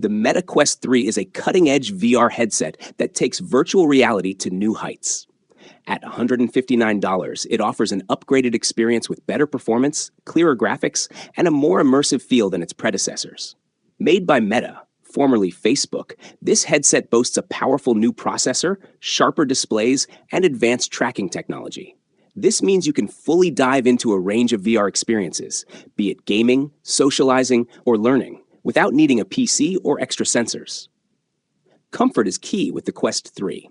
The Meta Quest 3 is a cutting-edge VR headset that takes virtual reality to new heights. At $159, it offers an upgraded experience with better performance, clearer graphics, and a more immersive feel than its predecessors. Made by Meta, formerly Facebook, this headset boasts a powerful new processor, sharper displays, and advanced tracking technology. This means you can fully dive into a range of VR experiences, be it gaming, socializing, or learning, without needing a PC or extra sensors. Comfort is key with the Quest 3.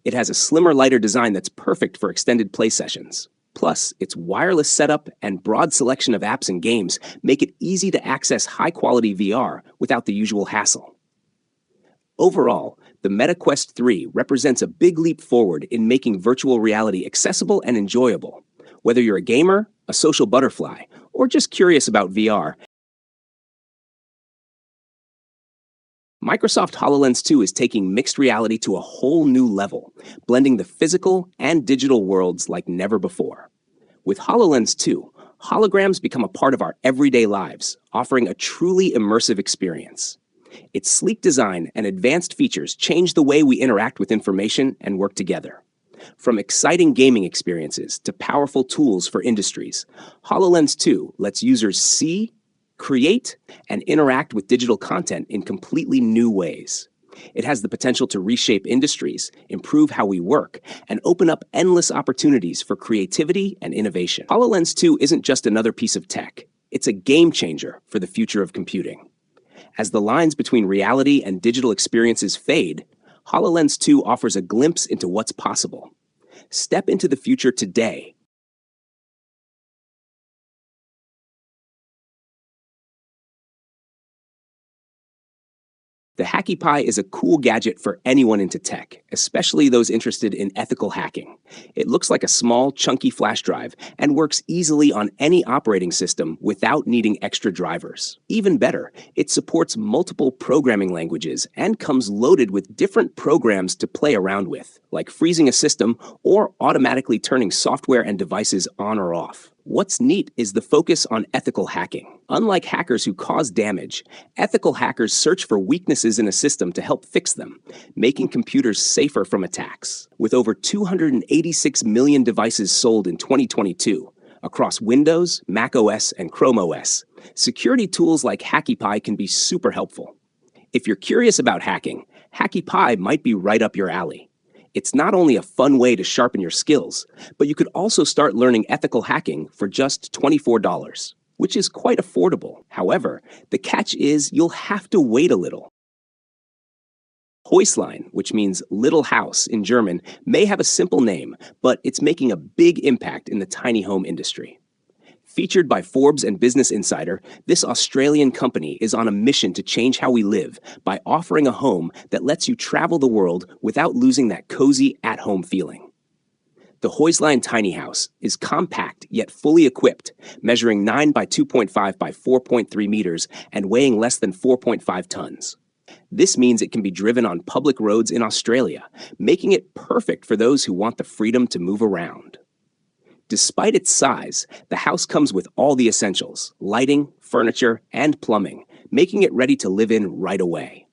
It has a slimmer, lighter design that's perfect for extended play sessions. Plus, its wireless setup and broad selection of apps and games make it easy to access high-quality VR without the usual hassle. Overall, the Meta Quest 3 represents a big leap forward in making virtual reality accessible and enjoyable. Whether you're a gamer, a social butterfly, or just curious about VR, Microsoft HoloLens 2 is taking mixed reality to a whole new level, blending the physical and digital worlds like never before. With HoloLens 2, holograms become a part of our everyday lives, offering a truly immersive experience. Its sleek design and advanced features change the way we interact with information and work together. From exciting gaming experiences to powerful tools for industries, HoloLens 2 lets users see, create, and interact with digital content in completely new ways. It has the potential to reshape industries, improve how we work, and open up endless opportunities for creativity and innovation. HoloLens 2 isn't just another piece of tech. It's a game changer for the future of computing. As the lines between reality and digital experiences fade, HoloLens 2 offers a glimpse into what's possible. Step into the future today. The Hacky Pi is a cool gadget for anyone into tech, especially those interested in ethical hacking. It looks like a small, chunky flash drive and works easily on any operating system without needing extra drivers. Even better, it supports multiple programming languages and comes loaded with different programs to play around with, like freezing a system or automatically turning software and devices on or off. What's neat is the focus on ethical hacking. Unlike hackers who cause damage, ethical hackers search for weaknesses in a system to help fix them, making computers safer from attacks. With over 286 million devices sold in 2022, across Windows, macOS, and Chrome OS, security tools like Hacky Pi can be super helpful. If you're curious about hacking, Hacky Pi might be right up your alley. It's not only a fun way to sharpen your skills, but you could also start learning ethical hacking for just $24, which is quite affordable. However, the catch is you'll have to wait a little. Häuslein, which means little house in German, may have a simple name, but it's making a big impact in the tiny home industry. Featured by Forbes and Business Insider, this Australian company is on a mission to change how we live by offering a home that lets you travel the world without losing that cozy at-home feeling. The Häuslein tiny house is compact yet fully equipped, measuring 9 by 2.5 by 4.3 meters and weighing less than 4.5 tons. This means it can be driven on public roads in Australia, making it perfect for those who want the freedom to move around. Despite its size, the house comes with all the essentials: lighting, furniture, and plumbing, making it ready to live in right away.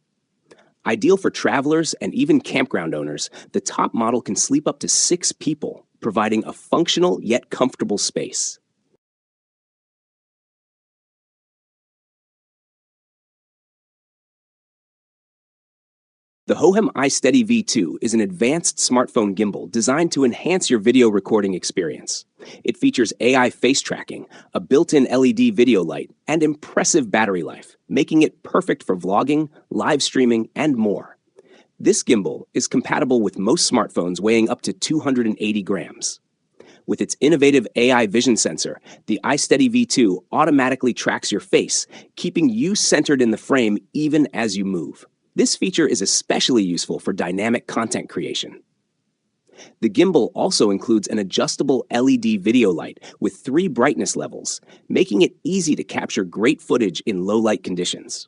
Ideal for travelers and even campground owners, the top model can sleep up to 6 people, providing a functional yet comfortable space. The Hohem iSteady V2 is an advanced smartphone gimbal designed to enhance your video recording experience. It features AI face tracking, a built-in LED video light, and impressive battery life, making it perfect for vlogging, live streaming, and more. This gimbal is compatible with most smartphones weighing up to 280 grams. With its innovative AI vision sensor, the iSteady V2 automatically tracks your face, keeping you centered in the frame even as you move. This feature is especially useful for dynamic content creation. The gimbal also includes an adjustable LED video light with 3 brightness levels, making it easy to capture great footage in low-light conditions.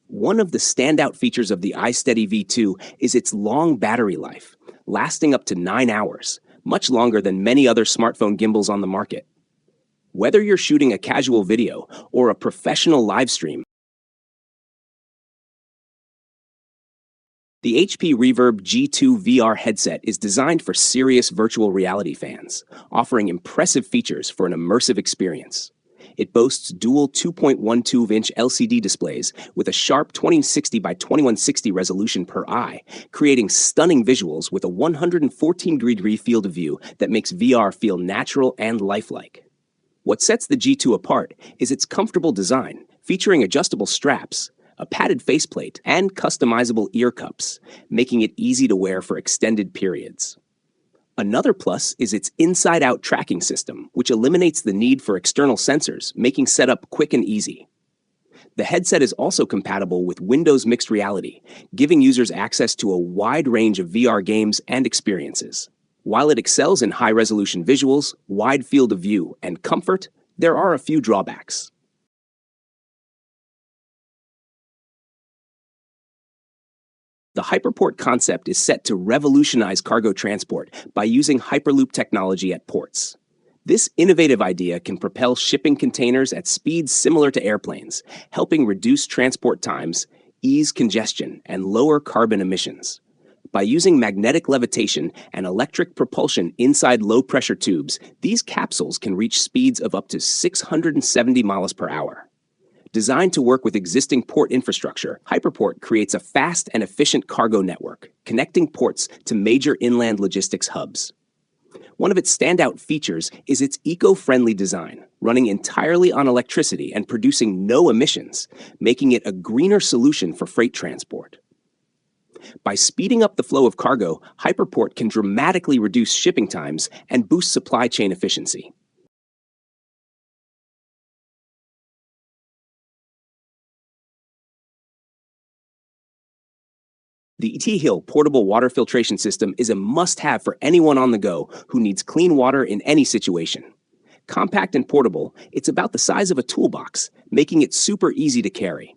One of the standout features of the iSteady V2 is its long battery life, lasting up to 9 hours, much longer than many other smartphone gimbals on the market. Whether you're shooting a casual video or a professional live stream, The HP Reverb G2 VR headset is designed for serious virtual reality fans, offering impressive features for an immersive experience. It boasts dual 2.12-inch LCD displays with a sharp 2060 by 2160 resolution per eye, creating stunning visuals with a 114-degree field of view that makes VR feel natural and lifelike. What sets the G2 apart is its comfortable design, featuring adjustable straps, a padded faceplate, and customizable ear cups, making it easy to wear for extended periods. Another plus is its inside-out tracking system, which eliminates the need for external sensors, making setup quick and easy. The headset is also compatible with Windows Mixed Reality, giving users access to a wide range of VR games and experiences. While it excels in high-resolution visuals, wide field of view, and comfort, there are a few drawbacks. The Hyperport concept is set to revolutionize cargo transport by using Hyperloop technology at ports. This innovative idea can propel shipping containers at speeds similar to airplanes, helping reduce transport times, ease congestion, and lower carbon emissions. By using magnetic levitation and electric propulsion inside low-pressure tubes, these capsules can reach speeds of up to 670 miles per hour. Designed to work with existing port infrastructure, Hyperport creates a fast and efficient cargo network, connecting ports to major inland logistics hubs. One of its standout features is its eco-friendly design, running entirely on electricity and producing no emissions, making it a greener solution for freight transport. By speeding up the flow of cargo, Hyperport can dramatically reduce shipping times and boost supply chain efficiency. The T-Hill portable water filtration system is a must-have for anyone on the go who needs clean water in any situation. Compact and portable, it's about the size of a toolbox, making it super easy to carry.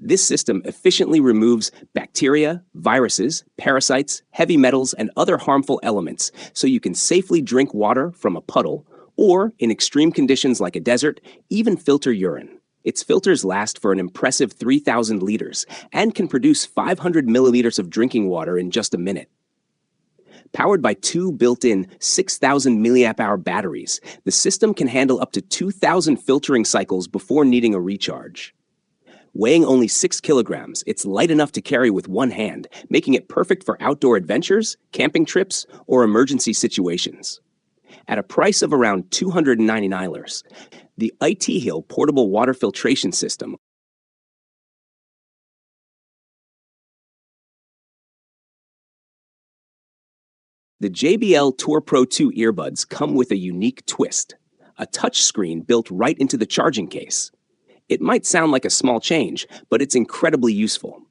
This system efficiently removes bacteria, viruses, parasites, heavy metals, and other harmful elements so you can safely drink water from a puddle or, in extreme conditions like a desert, even filter urine. Its filters last for an impressive 3,000 liters and can produce 500 milliliters of drinking water in just a minute. Powered by two built-in 6,000 milliamp-hour batteries, the system can handle up to 2,000 filtering cycles before needing a recharge. Weighing only 6 kilograms, it's light enough to carry with one hand, making it perfect for outdoor adventures, camping trips, or emergency situations. At a price of around $299, the T-Hill portable water filtration system The JBL Tour Pro 2 earbuds come with a unique twist, a touchscreen built right into the charging case. It might sound like a small change, but it's incredibly useful.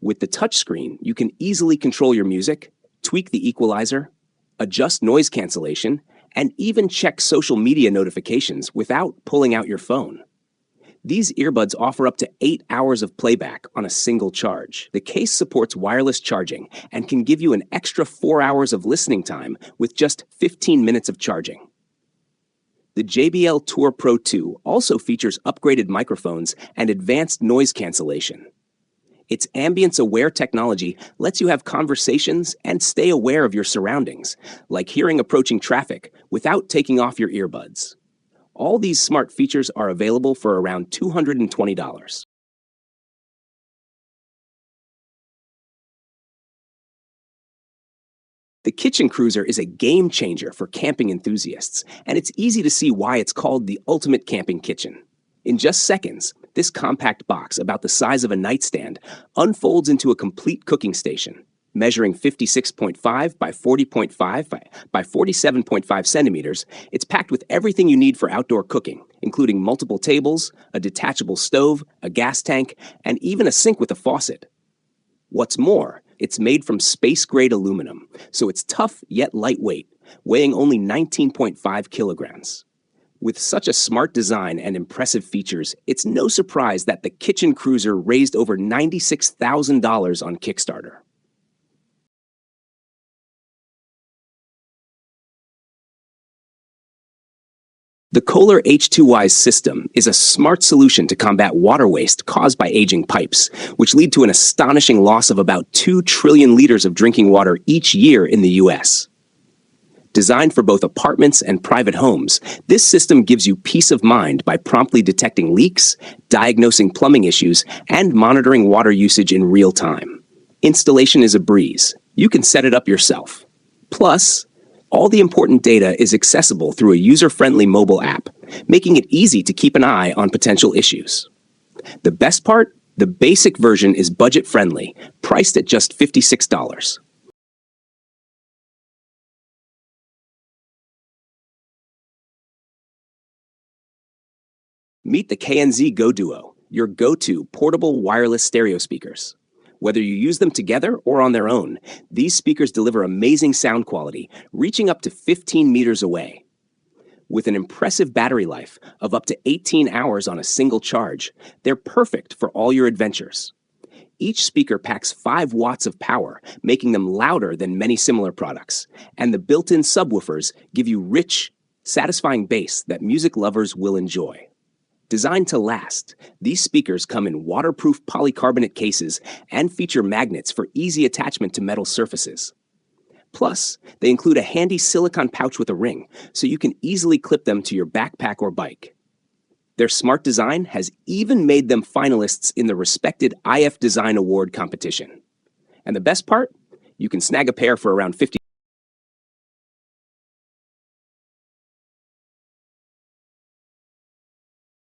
With the touchscreen, you can easily control your music, tweak the equalizer, adjust noise cancellation, and even check social media notifications without pulling out your phone. These earbuds offer up to 8 hours of playback on a single charge. The case supports wireless charging and can give you an extra 4 hours of listening time with just 15 minutes of charging. The JBL Tour Pro 2 also features upgraded microphones and advanced noise cancellation. Its ambience-aware technology lets you have conversations and stay aware of your surroundings, like hearing approaching traffic without taking off your earbuds. All these smart features are available for around $220. The Kitchen Cruiser is a game changer for camping enthusiasts, and it's easy to see why it's called the ultimate camping kitchen. In just seconds, this compact box, about the size of a nightstand, unfolds into a complete cooking station. Measuring 56.5 by 40.5 by 47.5 centimeters, it's packed with everything you need for outdoor cooking, including multiple tables, a detachable stove, a gas tank, and even a sink with a faucet. What's more, it's made from space-grade aluminum, so it's tough yet lightweight, weighing only 19.5 kilograms. With such a smart design and impressive features, it's no surprise that the Kitchen Cruiser raised over $96,000 on Kickstarter. The Kohler H2Wise system is a smart solution to combat water waste caused by aging pipes, which lead to an astonishing loss of about 2 trillion liters of drinking water each year in the U.S. Designed for both apartments and private homes, this system gives you peace of mind by promptly detecting leaks, diagnosing plumbing issues, and monitoring water usage in real time. Installation is a breeze. You can set it up yourself. Plus, all the important data is accessible through a user-friendly mobile app, making it easy to keep an eye on potential issues. The best part? The basic version is budget-friendly, priced at just $56. Meet the KNZ Go Duo, your go-to portable wireless stereo speakers. Whether you use them together or on their own, these speakers deliver amazing sound quality, reaching up to 15 meters away. With an impressive battery life of up to 18 hours on a single charge, they're perfect for all your adventures. Each speaker packs 5 watts of power, making them louder than many similar products, and the built-in subwoofers give you rich, satisfying bass that music lovers will enjoy. Designed to last, these speakers come in waterproof polycarbonate cases and feature magnets for easy attachment to metal surfaces. Plus, they include a handy silicone pouch with a ring, so you can easily clip them to your backpack or bike. Their smart design has even made them finalists in the respected IF Design Award competition. And the best part? You can snag a pair for around $50.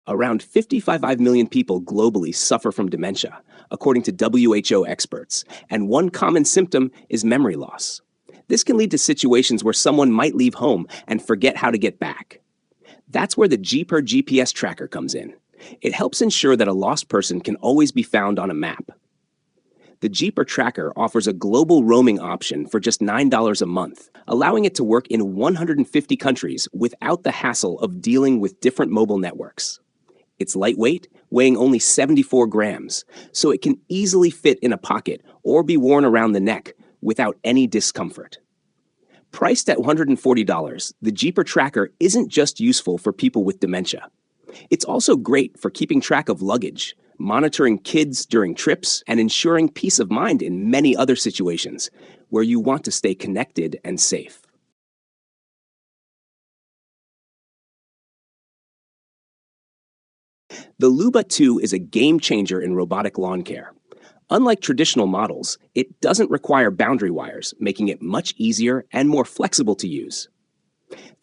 Around 55 million people globally suffer from dementia, according to WHO experts, and one common symptom is memory loss. This can lead to situations where someone might leave home and forget how to get back. That's where the Jeeper GPS tracker comes in. It helps ensure that a lost person can always be found on a map. The Jeeper tracker offers a global roaming option for just $9 a month, allowing it to work in 150 countries without the hassle of dealing with different mobile networks. It's lightweight, weighing only 74 grams, so it can easily fit in a pocket or be worn around the neck without any discomfort. Priced at $140, the Jeeper tracker isn't just useful for people with dementia. It's also great for keeping track of luggage, monitoring kids during trips, and ensuring peace of mind in many other situations where you want to stay connected and safe. The Luba 2 is a game changer in robotic lawn care. Unlike traditional models, it doesn't require boundary wires, making it much easier and more flexible to use.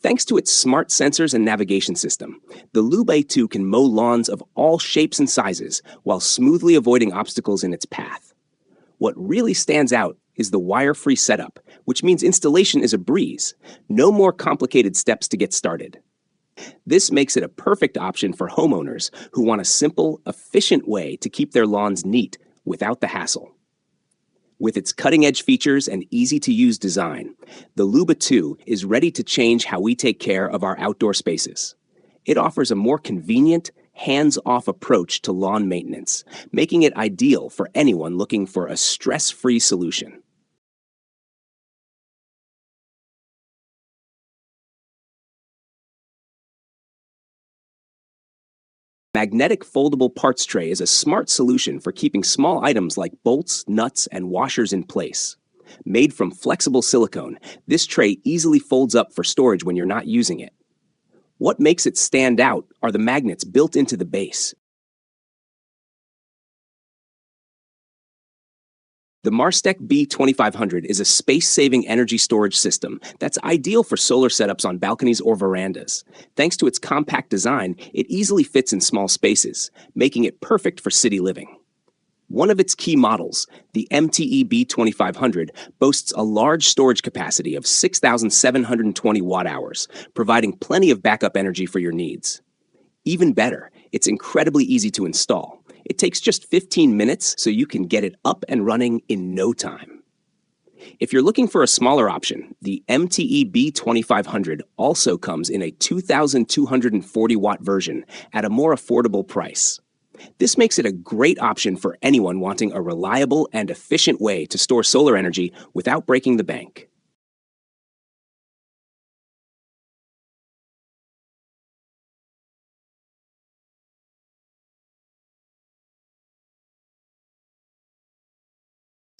Thanks to its smart sensors and navigation system, the Luba 2 can mow lawns of all shapes and sizes while smoothly avoiding obstacles in its path. What really stands out is the wire-free setup, which means installation is a breeze. No more complicated steps to get started. This makes it a perfect option for homeowners who want a simple, efficient way to keep their lawns neat without the hassle. With its cutting-edge features and easy-to-use design, the Luba 2 is ready to change how we take care of our outdoor spaces. It offers a more convenient, hands-off approach to lawn maintenance, making it ideal for anyone looking for a stress-free solution. Magnetic foldable parts tray is a smart solution for keeping small items like bolts, nuts, and washers in place. Made from flexible silicone, this tray easily folds up for storage when you're not using it. What makes it stand out are the magnets built into the base. The Marstek B2500 is a space-saving energy storage system that's ideal for solar setups on balconies or verandas. Thanks to its compact design, it easily fits in small spaces, making it perfect for city living. One of its key models, the MTE B2500, boasts a large storage capacity of 6,720 watt-hours, providing plenty of backup energy for your needs. Even better, it's incredibly easy to install. It takes just 15 minutes, so you can get it up and running in no time. If you're looking for a smaller option, the MTE B2500 also comes in a 2,240 watt version at a more affordable price. This makes it a great option for anyone wanting a reliable and efficient way to store solar energy without breaking the bank.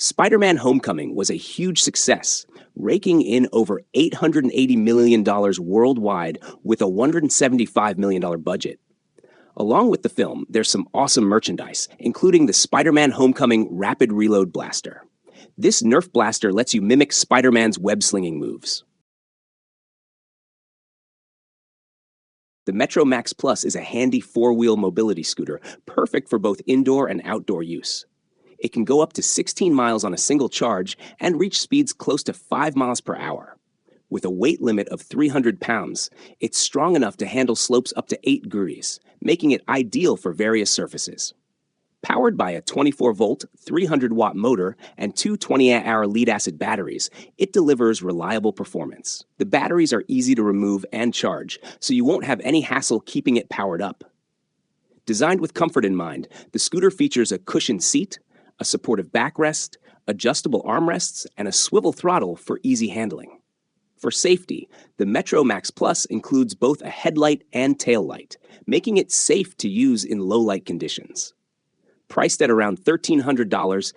Spider-Man Homecoming was a huge success, raking in over $880 million worldwide with a $175 million budget. Along with the film, there's some awesome merchandise, including the Spider-Man Homecoming Rapid Reload Blaster. This Nerf blaster lets you mimic Spider-Man's web-slinging moves. The Metro Max Plus is a handy four-wheel mobility scooter, perfect for both indoor and outdoor use. It can go up to 16 miles on a single charge and reach speeds close to 5 miles per hour. With a weight limit of 300 pounds, it's strong enough to handle slopes up to 8 degrees, making it ideal for various surfaces. Powered by a 24-volt, 300-watt motor and two 20-amp-hour lead-acid batteries, it delivers reliable performance. The batteries are easy to remove and charge, so you won't have any hassle keeping it powered up. Designed with comfort in mind, the scooter features a cushioned seat, a supportive backrest, adjustable armrests, and a swivel throttle for easy handling. For safety, the Metro Max Plus includes both a headlight and tail light, making it safe to use in low-light conditions. Priced at around $1,300,